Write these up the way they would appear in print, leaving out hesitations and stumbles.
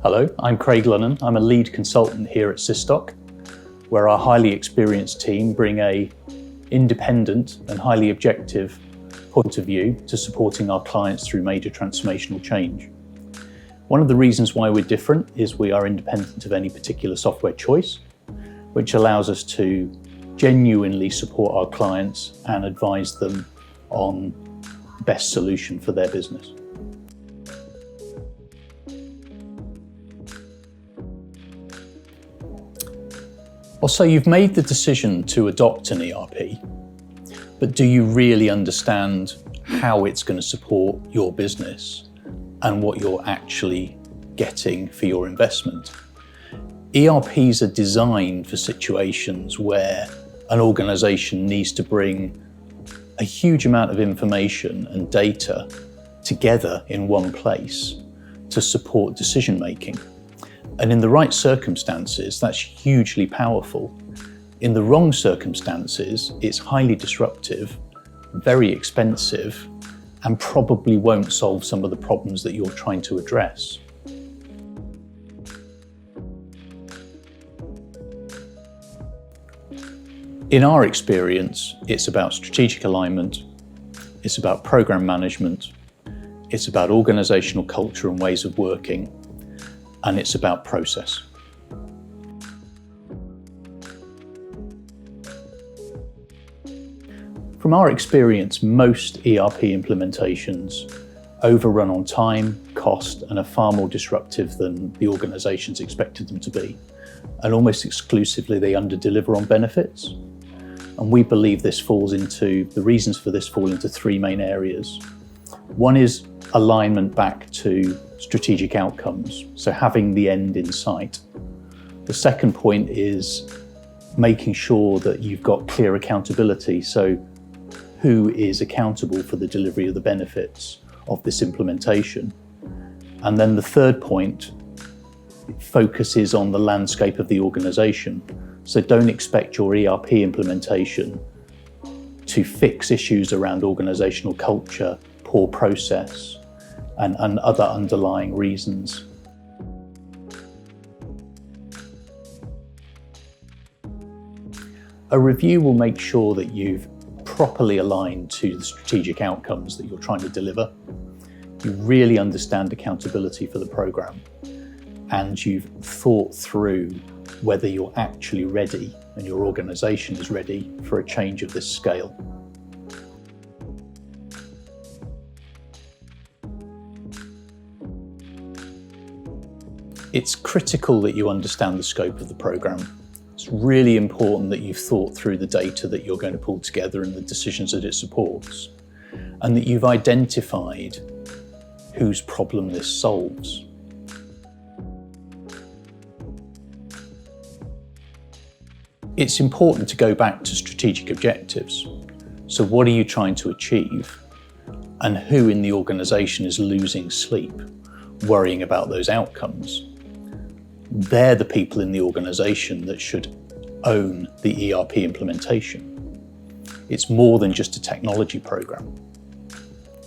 Hello, I'm Craig Lunnan. I'm a lead consultant here at Sysdoc, where our highly experienced team bring a independent and highly objective point of view to supporting our clients through major transformational change. One of the reasons why we're different is we are independent of any particular software choice, which allows us to genuinely support our clients and advise them on the best solution for their business. So you've made the decision to adopt an ERP, but do you really understand how it's going to support your business and what you're actually getting for your investment? ERPs are designed for situations where an organization needs to bring a huge amount of information and data together in one place to support decision making. And in the right circumstances, that's hugely powerful. In the wrong circumstances, it's highly disruptive, very expensive, and probably won't solve some of the problems that you're trying to address. In our experience, it's about strategic alignment, it's about program management, it's about organizational culture and ways of working, and it's about process. From our experience, most ERP implementations overrun on time, cost, and are far more disruptive than the organizations expected them to be. And almost exclusively, they underdeliver on benefits. And we believe the reasons for this fall into three main areas. One is alignment back to strategic outcomes, so having the end in sight. The second point is making sure that you've got clear accountability, so who is accountable for the delivery of the benefits of this implementation. And then the third point focuses on the landscape of the organization. So don't expect your ERP implementation to fix issues around organizational culture, poor process, and other underlying reasons. A review will make sure that you've properly aligned to the strategic outcomes that you're trying to deliver. You really understand accountability for the program, and you've thought through whether you're actually ready and your organization is ready for a change of this scale. It's critical that you understand the scope of the program. It's really important that you've thought through the data that you're going to pull together and the decisions that it supports, and that you've identified whose problem this solves. It's important to go back to strategic objectives. So what are you trying to achieve? And who in the organization is losing sleep, worrying about those outcomes? They're the people in the organization that should own the ERP implementation. It's more than just a technology program.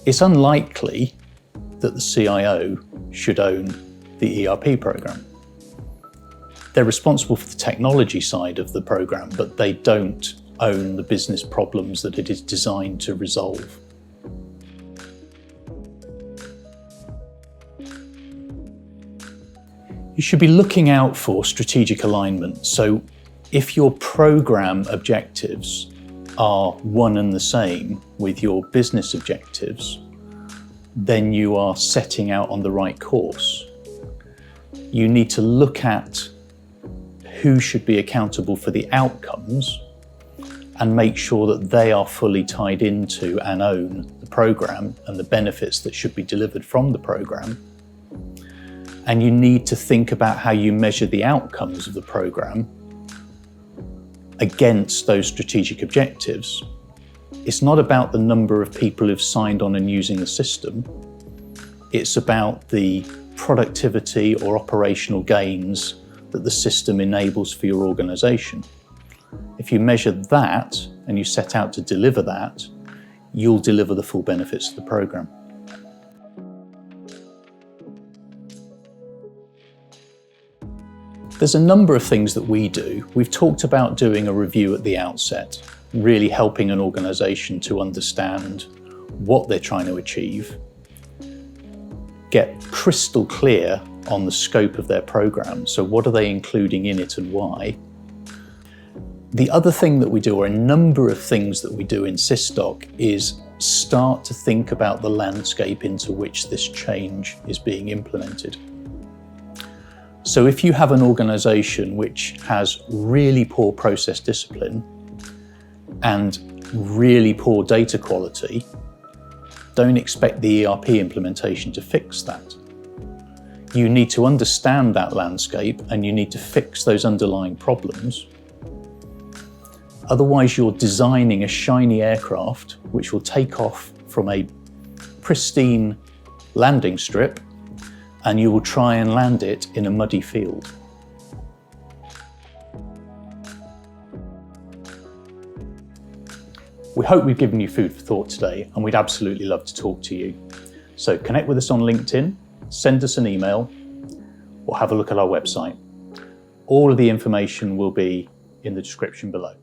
It's unlikely that the CIO should own the ERP program. They're responsible for the technology side of the program, but they don't own the business problems that it is designed to resolve. You should be looking out for strategic alignment. So if your program objectives are one and the same with your business objectives, then you are setting out on the right course. You need to look at who should be accountable for the outcomes and make sure that they are fully tied into and own the program and the benefits that should be delivered from the program. And you need to think about how you measure the outcomes of the program against those strategic objectives. It's not about the number of people who've signed on and using the system. It's about the productivity or operational gains that the system enables for your organization. If you measure that and you set out to deliver that, you'll deliver the full benefits of the program. There's a number of things that we do. We've talked about doing a review at the outset, really helping an organisation to understand what they're trying to achieve, get crystal clear on the scope of their programme, so what are they including in it and why. The other thing that we do, or a number of things that we do in Sysdoc, is start to think about the landscape into which this change is being implemented. So if you have an organisation which has really poor process discipline and really poor data quality, don't expect the ERP implementation to fix that. You need to understand that landscape and you need to fix those underlying problems. Otherwise, you're designing a shiny aircraft which will take off from a pristine landing strip, and you will try and land it in a muddy field. We hope we've given you food for thought today, and we'd absolutely love to talk to you. So connect with us on LinkedIn, send us an email, or have a look at our website. All of the information will be in the description below.